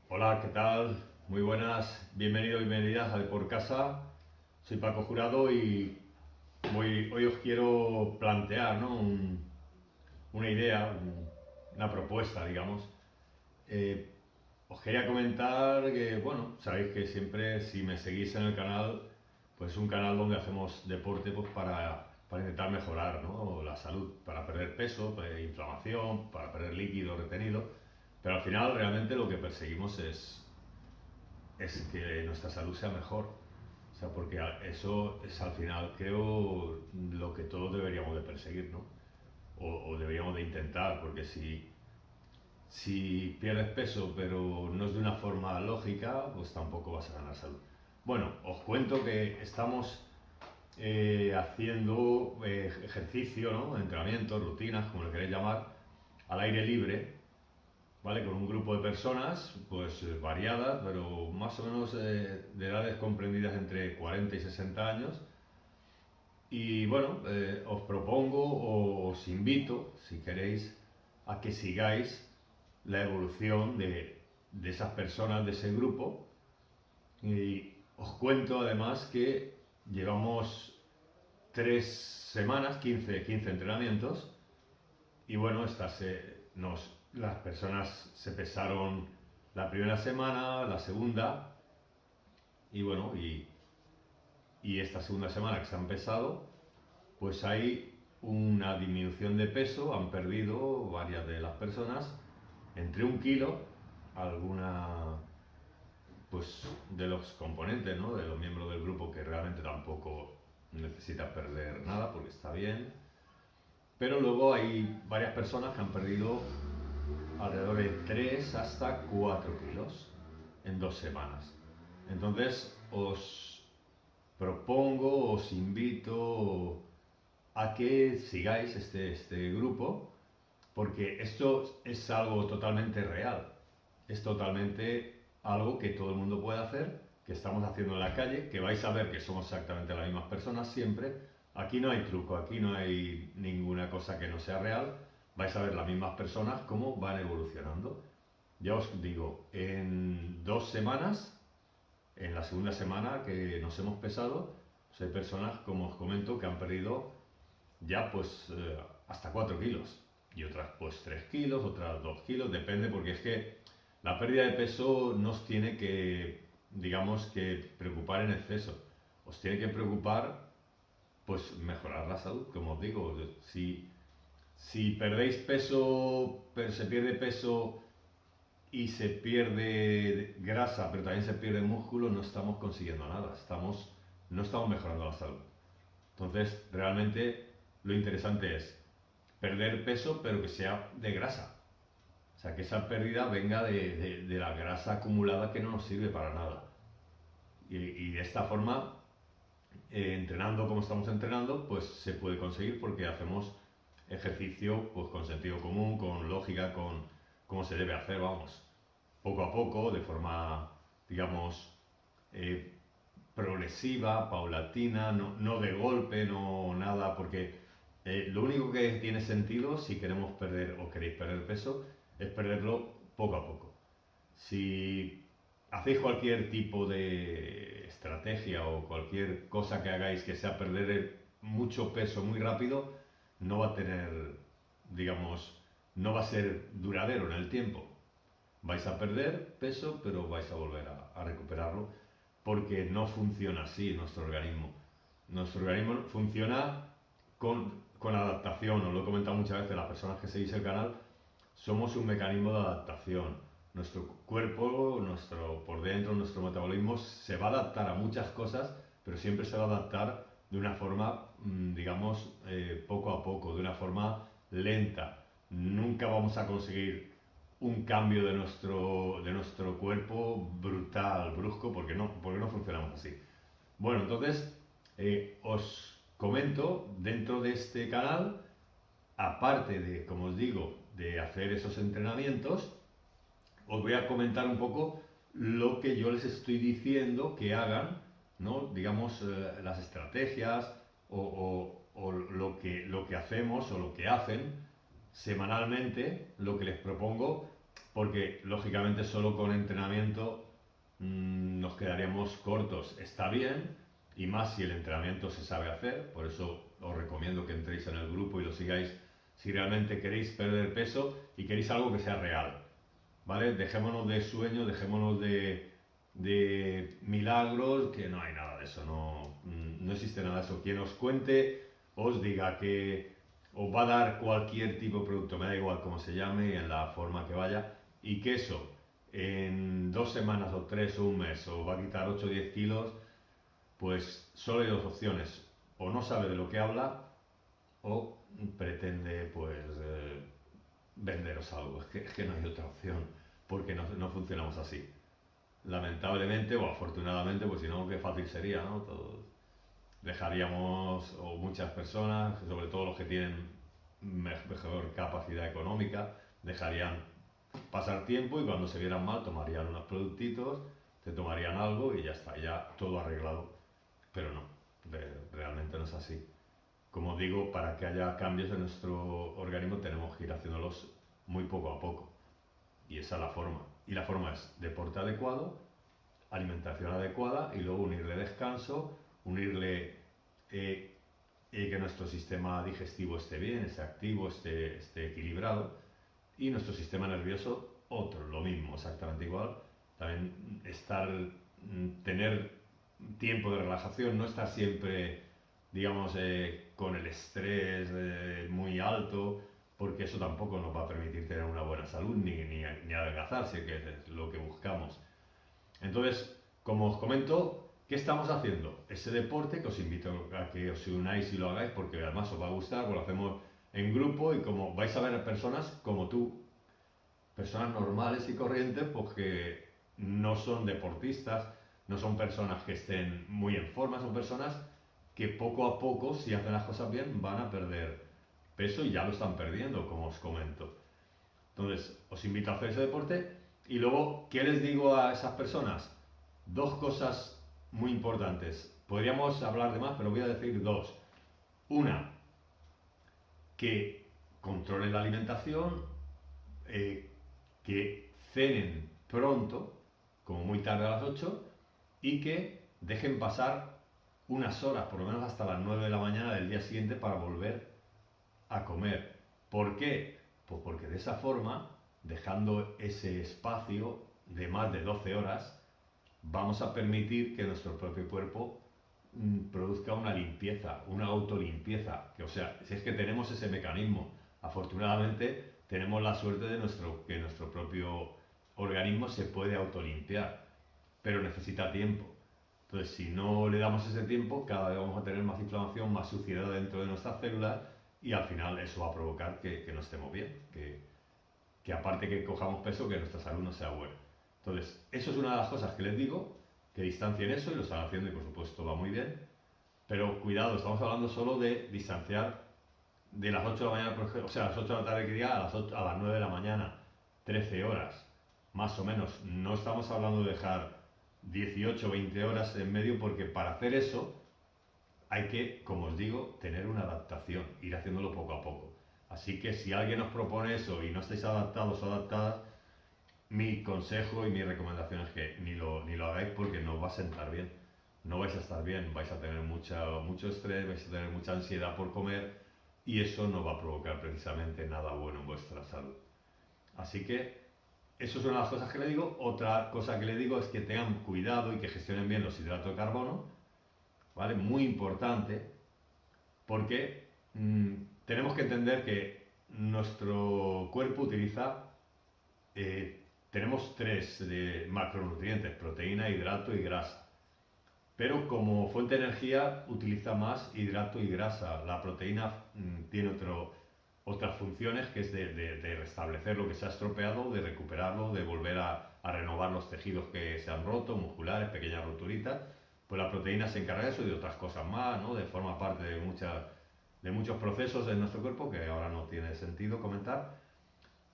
Hola, ¿qué tal? Muy buenas, bienvenidos y bienvenidas a De Por Casa. Soy Paco Jurado y hoy os quiero plantear, ¿no? Una idea, una propuesta, digamos. Eh, Os quería comentar que, bueno, sabéis que siempre si me seguís en el canal, pues es un canal donde hacemos deporte pues para intentar mejorar, ¿no? La salud, para perder peso, inflamación, para perder líquido retenido. Pero al final realmente lo que perseguimos es que nuestra salud sea mejor. O sea, porque eso es al final, creo, lo que todos deberíamos de perseguir, ¿no? O deberíamos de intentar, porque si pierdes peso pero no es de una forma lógica, pues tampoco vas a ganar salud. Bueno, os cuento que estamos haciendo ejercicio, ¿no? Entrenamientos, rutinas, como lo queréis llamar, al aire libre, ¿vale? Con un grupo de personas, pues variadas, pero más o menos de edades comprendidas entre 40 y 60 años. Y bueno, os propongo o os invito, si queréis, a que sigáis la evolución de esas personas, de ese grupo. Y os cuento además que llevamos 3 semanas, quince entrenamientos, y bueno, las personas se pesaron la primera semana, la segunda, y bueno, y esta segunda semana que se han pesado, pues hay una disminución de peso, han perdido varias de las personas entre 1 kilo, alguna pues de los componentes, ¿no? De los miembros del grupo que realmente tampoco necesita perder nada porque está bien, pero luego hay varias personas que han perdido alrededor de 3 hasta 4 kilos en 2 semanas. Entonces os propongo, os invito a que sigáis este grupo, porque esto es algo totalmente real, es totalmente algo que todo el mundo puede hacer, que estamos haciendo en la calle, que vais a ver que somos exactamente las mismas personas siempre. Aquí no hay truco, aquí no hay ninguna cosa que no sea real. Vais a ver las mismas personas cómo van evolucionando. Ya os digo, en 2 semanas, en la segunda semana que nos hemos pesado, pues hay personas, como os comento, que han perdido ya pues hasta 4 kilos. Y otras pues 3 kilos, otras 2 kilos, depende, porque es que la pérdida de peso no os tiene que, digamos, que preocupar en exceso. Os tiene que preocupar pues mejorar la salud, como os digo. Si perdéis peso, pero se pierde peso y se pierde grasa, pero también se pierde músculo, no estamos consiguiendo nada. No estamos mejorando la salud. Entonces, realmente lo interesante es perder peso, pero que sea de grasa. O sea, que esa pérdida venga de la grasa acumulada que no nos sirve para nada. Y de esta forma, entrenando como estamos entrenando, pues se puede conseguir porque hacemos ejercicio pues, con sentido común, con lógica, con cómo se debe hacer, vamos, poco a poco, de forma, digamos, eh, progresiva, paulatina, no de golpe, no nada, porque lo único que tiene sentido si queremos perder o queréis perder peso es perderlo poco a poco. Si hacéis cualquier tipo de estrategia o cualquier cosa que hagáis que sea perder mucho peso muy rápido, no va a tener, digamos, no va a ser duradero en el tiempo. Vais a perder peso, pero vais a volver a recuperarlo porque no funciona así nuestro organismo. Nuestro organismo funciona con adaptación, os lo he comentado muchas veces, las personas que seguís el canal, somos un mecanismo de adaptación. Nuestro cuerpo, por dentro, nuestro metabolismo se va a adaptar a muchas cosas, pero siempre se va a adaptar de una forma, digamos, poco a poco, de una forma lenta. Nunca vamos a conseguir un cambio de nuestro cuerpo brutal, brusco, porque no funcionamos así. Bueno, entonces os comento dentro de este canal, aparte de, como os digo, de hacer esos entrenamientos, os voy a comentar un poco lo que yo les estoy diciendo que hagan, ¿no? Digamos, las estrategias o lo que hacemos o lo que hacen semanalmente, lo que les propongo porque lógicamente solo con entrenamiento nos quedaríamos cortos. Está bien, y más si el entrenamiento se sabe hacer, por eso os recomiendo que entréis en el grupo y lo sigáis si realmente queréis perder peso y queréis algo que sea real, ¿vale? Dejémonos de sueños, dejémonos de milagros, que no hay nada de eso, no existe nada de eso. Quien os cuente, os diga que os va a dar cualquier tipo de producto, me da igual cómo se llame y en la forma que vaya, y que eso en 2 semanas o 3 o un mes os va a quitar 8 o 10 kilos, pues solo hay dos opciones: o no sabe de lo que habla o pretende pues venderos algo. Es que no hay otra opción, porque no funcionamos así. Lamentablemente o afortunadamente, pues si no, qué fácil sería, ¿no? Dejaríamos, o muchas personas, sobre todo los que tienen mejor capacidad económica, dejarían pasar tiempo y cuando se vieran mal tomarían unos productitos, te tomarían algo y ya está, ya todo arreglado. Pero no, realmente no es así. Como digo, para que haya cambios en nuestro organismo tenemos que ir haciéndolos muy poco a poco. Y esa es la forma. Y la forma es deporte adecuado, alimentación adecuada y luego unirle descanso, unirle que nuestro sistema digestivo esté bien, esté activo, esté equilibrado, y nuestro sistema nervioso otro, lo mismo, exactamente igual. También tener tiempo de relajación, no estar siempre, digamos, con el estrés muy alto, porque eso tampoco nos va a permitir tener una buena salud ni adelgazarse, que es lo que buscamos. Entonces, como os comento, ¿qué estamos haciendo? Ese deporte que os invito a que os unáis y lo hagáis, porque además os va a gustar, pues lo hacemos en grupo y como vais a ver a personas como tú, personas normales y corrientes, pues que no son deportistas, no son personas que estén muy en forma, son personas que poco a poco, si hacen las cosas bien, van a perder peso y ya lo están perdiendo, como os comento. Entonces, os invito a hacer ese deporte y luego, ¿qué les digo a esas personas? Dos cosas muy importantes. Podríamos hablar de más, pero voy a decir dos. Una, que controlen la alimentación, que cenen pronto, como muy tarde a las 8, y que dejen pasar unas horas, por lo menos hasta las 9 de la mañana del día siguiente, para volver a comer. ¿Por qué? Pues porque de esa forma, dejando ese espacio de más de 12 horas, vamos a permitir que nuestro propio cuerpo produzca una limpieza, una autolimpieza. O sea, si es que tenemos ese mecanismo, afortunadamente tenemos la suerte de que nuestro propio organismo se puede autolimpiar, pero necesita tiempo. Entonces, si no le damos ese tiempo, cada vez vamos a tener más inflamación, más suciedad dentro de nuestras células y al final eso va a provocar que no estemos bien, que aparte que cojamos peso, que nuestra salud no sea buena. Entonces, eso es una de las cosas que les digo, que distancien eso y lo están haciendo y por supuesto va muy bien. Pero cuidado, estamos hablando solo de distanciar de las 8 de la mañana, o sea, a las 8 de la tarde que diga, a las 9 de la mañana, 13 horas, más o menos. No estamos hablando de dejar 18 o 20 horas en medio, porque para hacer eso hay que, como os digo, tener una adaptación, ir haciéndolo poco a poco. Así que si alguien os propone eso y no estáis adaptados o adaptadas, mi consejo y mi recomendación es que ni lo hagáis, porque no os va a sentar bien. No vais a estar bien, vais a tener mucho estrés, vais a tener mucha ansiedad por comer y eso no va a provocar precisamente nada bueno en vuestra salud. Así que eso es una de las cosas que le digo. Otra cosa que le digo es que tengan cuidado y que gestionen bien los hidratos de carbono, ¿vale? Muy importante, porque tenemos que entender que nuestro cuerpo utiliza, tenemos tres macronutrientes: proteína, hidrato y grasa. Pero como fuente de energía utiliza más hidrato y grasa. La proteína tiene otras funciones, que es de restablecer lo que se ha estropeado, de recuperarlo, de volver a renovar los tejidos que se han roto, musculares, pequeñas roturitas. Pues la proteína se encarga de eso y de otras cosas más, ¿no? Forma parte de muchos procesos en nuestro cuerpo que ahora no tiene sentido comentar.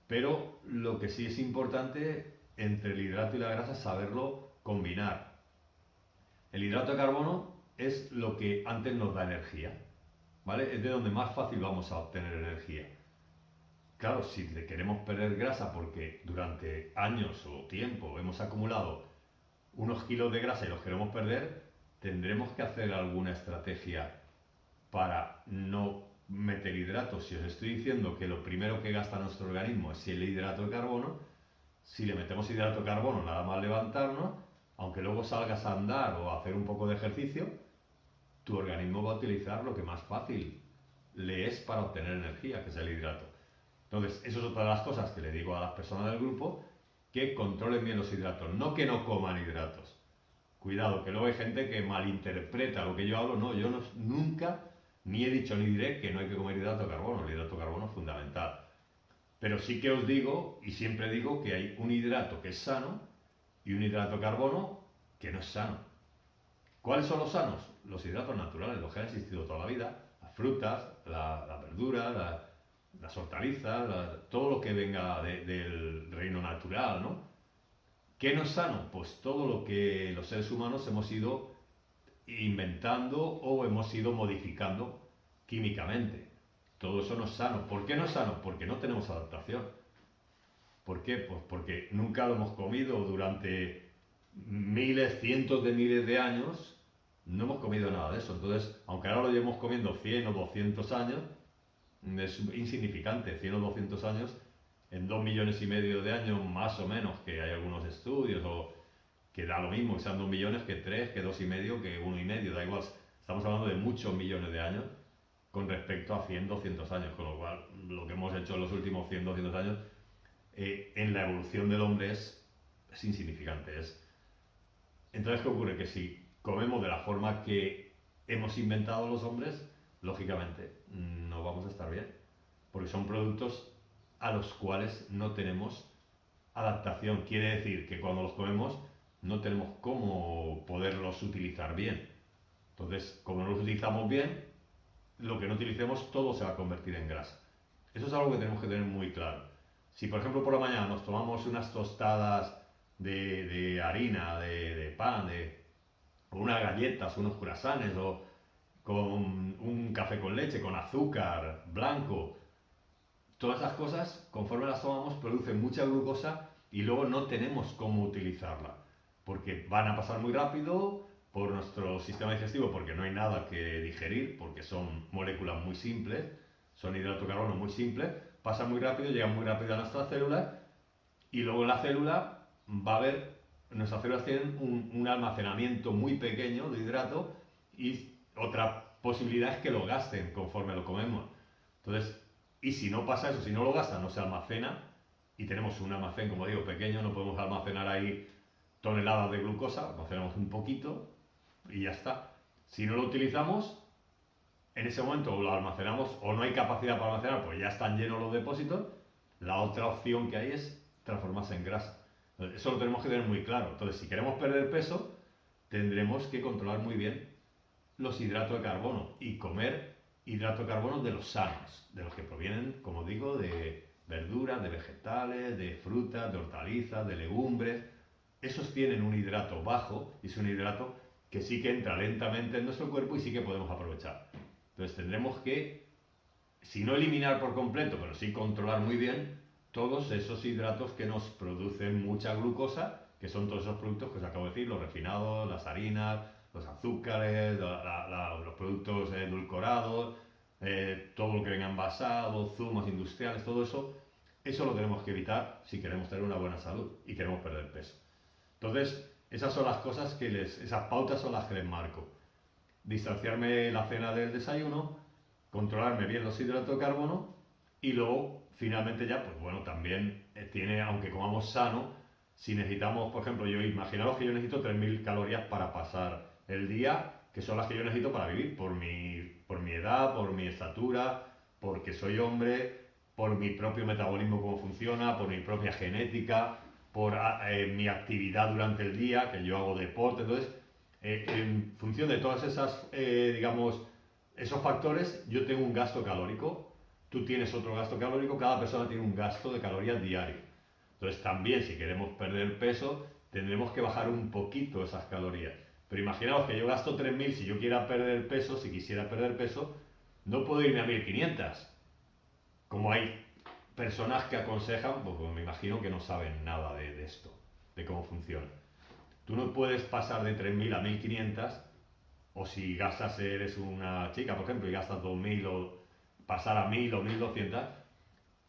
Pero lo que sí es importante entre el hidrato y la grasa es saberlo combinar. El hidrato de carbono es lo que antes nos da energía, ¿vale? Es de donde más fácil vamos a obtener energía. claro, si queremos perder grasa porque durante años o tiempo hemos acumulado unos kilos de grasa y los queremos perder, tendremos que hacer alguna estrategia para no meter hidratos. Si os estoy diciendo que lo primero que gasta nuestro organismo es el hidrato de carbono, si le metemos hidrato de carbono nada más levantarnos, aunque luego salgas a andar o a hacer un poco de ejercicio, tu organismo va a utilizar lo que más fácil le es para obtener energía, que es el hidrato. Entonces, eso es otra de las cosas que le digo a las personas del grupo, que controlen bien los hidratos, no que no coman hidratos. Cuidado, que luego hay gente que malinterpreta lo que yo hablo. No, yo nunca ni he dicho ni diré que no hay que comer hidrato de carbono. El hidrato de carbono es fundamental. Pero sí que os digo, y siempre digo, que hay un hidrato que es sano y un hidrato de carbono que no es sano. ¿Cuáles son los sanos? Los hidratos naturales, los que han existido toda la vida, las frutas, la verdura, las hortalizas, todo lo que venga del reino natural, ¿no? ¿Qué no es sano? Pues todo lo que los seres humanos hemos ido inventando o hemos ido modificando químicamente. Todo eso no es sano. ¿Por qué no es sano? Porque no tenemos adaptación. ¿Por qué? Pues porque nunca lo hemos comido durante miles, cientos de miles de años. No hemos comido nada de eso. Entonces, aunque ahora lo llevemos comiendo 100 o 200 años, es insignificante. 100 o 200 años, en 2 millones y medio de años más o menos, que hay algunos estudios, o que da lo mismo que sean 2 millones, que 3, que 2 y medio, que 1 y medio, da igual. Estamos hablando de muchos millones de años con respecto a 100, 200 años, con lo cual lo que hemos hecho en los últimos 100, 200 años en la evolución del hombre es insignificante. Entonces, ¿qué ocurre? Que si comemos de la forma que hemos inventado los hombres, lógicamente no vamos a estar bien, porque son productos a los cuales no tenemos adaptación. Quiere decir que cuando los comemos no tenemos cómo poderlos utilizar bien. Entonces, como no los utilizamos bien, lo que no utilicemos todo se va a convertir en grasa. Eso es algo que tenemos que tener muy claro. Si por ejemplo por la mañana nos tomamos unas tostadas de harina, de pan, o unas galletas, unos croissants, o con un café con leche, con azúcar blanco, todas esas cosas, conforme las tomamos, producen mucha glucosa y luego no tenemos cómo utilizarla, porque van a pasar muy rápido por nuestro sistema digestivo, porque no hay nada que digerir, porque son moléculas muy simples, son hidratos de carbono muy simples, pasan muy rápido, llegan muy rápido a nuestras células, y luego en la célula va a haber, nuestras células tienen un almacenamiento muy pequeño de hidrato, y otra posibilidad es que lo gasten conforme lo comemos. Entonces, y si no pasa eso, si no lo gastan, no se almacena, y tenemos un almacén, como digo, pequeño, no podemos almacenar ahí toneladas de glucosa, almacenamos un poquito y ya está. Si no lo utilizamos, en ese momento lo almacenamos o no hay capacidad para almacenar, pues ya están llenos los depósitos. La otra opción que hay es transformarse en grasa. Entonces, eso lo tenemos que tener muy claro. Entonces, si queremos perder peso, tendremos que controlar muy bien los hidratos de carbono y comer hidratos de carbono de los sanos, de los que provienen, como digo, de verduras, de vegetales, de frutas, de hortalizas, de legumbres. Esos tienen un hidrato bajo y es un hidrato que sí que entra lentamente en nuestro cuerpo y sí que podemos aprovechar. Entonces tendremos que, si no eliminar por completo, pero sí controlar muy bien todos esos hidratos que nos producen mucha glucosa, que son todos esos productos que os acabo de decir, los refinados, las harinas, los azúcares, los productos edulcorados, todo lo que venga envasado, zumos industriales, todo eso lo tenemos que evitar si queremos tener una buena salud y queremos perder peso. Entonces, esas son las cosas esas pautas son las que les marco. Distanciarme la cena del desayuno, controlarme bien los hidratos de carbono y luego, finalmente ya, pues bueno, también tiene, aunque comamos sano, si necesitamos, por ejemplo, imaginaos que yo necesito 3000 calorías para pasar el día, que son las que yo necesito para vivir, por mi edad, por mi estatura, porque soy hombre, por mi propio metabolismo, cómo funciona, por mi propia genética, por mi actividad durante el día, que yo hago deporte. Entonces, en función de todas esas, digamos, esos factores, yo tengo un gasto calórico, tú tienes otro gasto calórico, cada persona tiene un gasto de calorías diario. Entonces, también, si queremos perder peso, tendremos que bajar un poquito esas calorías. Pero imaginaos que yo gasto 3000, si yo quiera perder peso, si quisiera perder peso, no puedo irme a 1500. Como hay personas que aconsejan, pues me imagino que no saben nada de esto, de cómo funciona. Tú no puedes pasar de 3.000 a 1.500, o si gastas, eres una chica, por ejemplo, y gastas 2.000 o pasar a 1.000 o 1.200,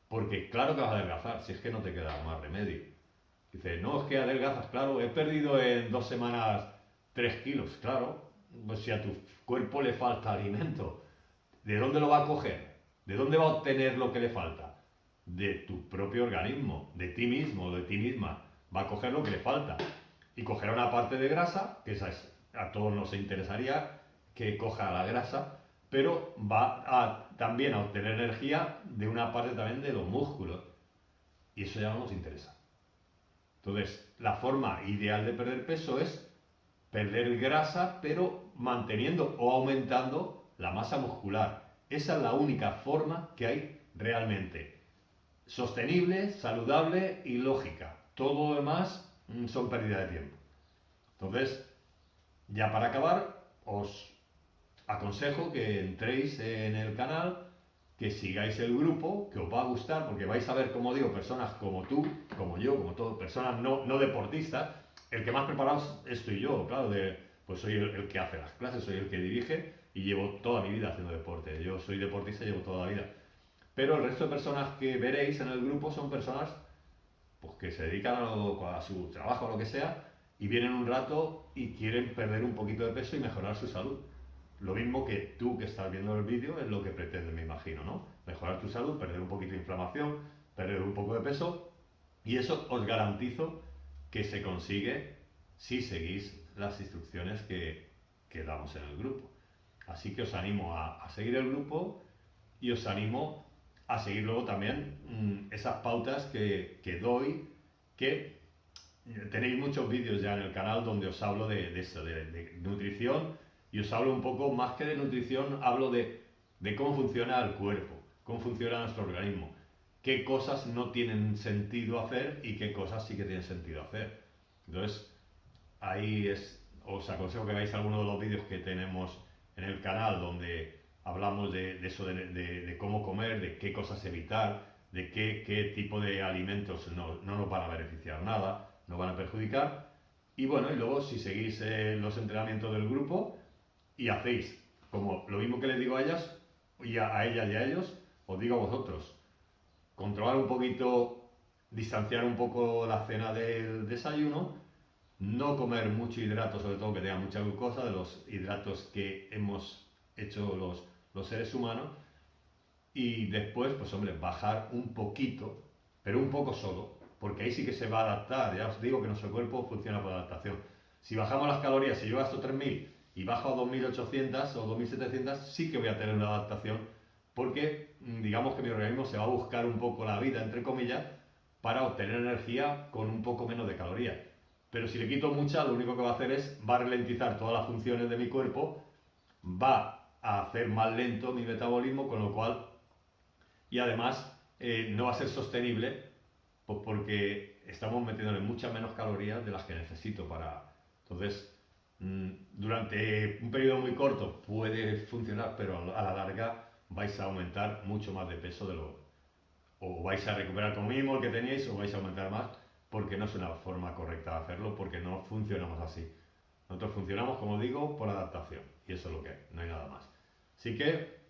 porque claro que vas a adelgazar, si es que no te queda más remedio. Dice, no, es que adelgazas, claro, he perdido en 2 semanas 3 kilos, claro, pues si a tu cuerpo le falta alimento, ¿de dónde lo va a coger? ¿De dónde va a obtener lo que le falta? De tu propio organismo, de ti mismo, de ti misma. Va a coger lo que le falta. Y cogerá una parte de grasa, que esa es, a todos nos interesaría que coja la grasa, pero va también a obtener energía de una parte también de los músculos. Y eso ya no nos interesa. Entonces, la forma ideal de perder peso es perder grasa, pero manteniendo o aumentando la masa muscular. Esa es la única forma que hay realmente sostenible, saludable y lógica. Todo lo demás son pérdida de tiempo. Entonces, ya para acabar, os aconsejo que entréis en el canal, que sigáis el grupo, que os va a gustar, porque vais a ver, como digo, personas como tú, como yo, como todo, personas no deportistas. El que más preparado estoy yo, claro, pues soy el que hace las clases, soy el que dirige y llevo toda mi vida haciendo deporte. Yo soy deportista y llevo toda la vida. Pero el resto de personas que veréis en el grupo son personas pues, que se dedican a su trabajo o lo que sea y vienen un rato y quieren perder un poquito de peso y mejorar su salud. Lo mismo que tú que estás viendo el vídeo es lo que pretendes, me imagino, ¿no? Mejorar tu salud, perder un poquito de inflamación, perder un poco de peso, y eso os garantizo que se consigue si seguís las instrucciones que damos en el grupo. Así que os animo a seguir el grupo y os animo a seguir luego también esas pautas que doy, que tenéis muchos vídeos ya en el canal donde os hablo de eso, de nutrición, y os hablo un poco más que de nutrición, hablo de cómo funciona el cuerpo, cómo funciona nuestro organismo, qué cosas no tienen sentido hacer y qué cosas sí que tienen sentido hacer. Entonces, os aconsejo que veáis algunos de los vídeos que tenemos en el canal donde hablamos de eso, de cómo comer, de qué cosas evitar, de qué tipo de alimentos no nos van a beneficiar nada, nos van a perjudicar. Y bueno, y luego si seguís los entrenamientos del grupo y hacéis como lo mismo que les digo a ellas, y a ellas y a ellos, os digo a vosotros, controlar un poquito, distanciar un poco la cena del desayuno, no comer mucho hidrato, sobre todo que tenga mucha glucosa, de los hidratos que hemos hecho los seres humanos, y después, pues hombre, bajar un poquito, pero un poco solo, porque ahí sí que se va a adaptar. Ya os digo que nuestro cuerpo funciona por adaptación. Si bajamos las calorías, si yo gasto 3.000 y bajo a 2.800 o 2.700, sí que voy a tener una adaptación, porque digamos que mi organismo se va a buscar un poco la vida, entre comillas, para obtener energía con un poco menos de calorías. Pero si le quito mucha, lo único que va a hacer va a ralentizar todas las funciones de mi cuerpo, va a hacer más lento mi metabolismo, con lo cual, y además no va a ser sostenible, pues porque estamos metiéndole muchas menos calorías de las que necesito para... Entonces, durante un periodo muy corto puede funcionar, pero a la larga vais a aumentar mucho más de peso de lo... O vais a recuperar como mínimo el que teníais o vais a aumentar más, porque no es una forma correcta de hacerlo, porque no funcionamos así. Nosotros funcionamos, como digo, por adaptación, y eso es lo que hay, no hay nada más. Así que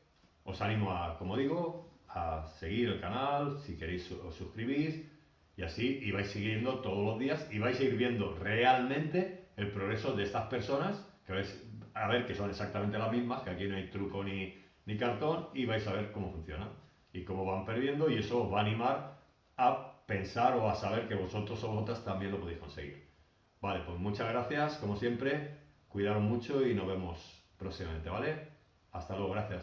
os animo a, como digo, a seguir el canal, si queréis os suscribís, y así y vais siguiendo todos los días y vais a ir viendo realmente el progreso de estas personas, que vais a ver que son exactamente las mismas, que aquí no hay truco ni cartón, y vais a ver cómo funciona y cómo van perdiendo, y eso os va a animar a pensar o a saber que vosotros o vosotras también lo podéis conseguir. Vale, pues muchas gracias, como siempre, cuidaros mucho y nos vemos próximamente, ¿vale? Hasta luego, gracias.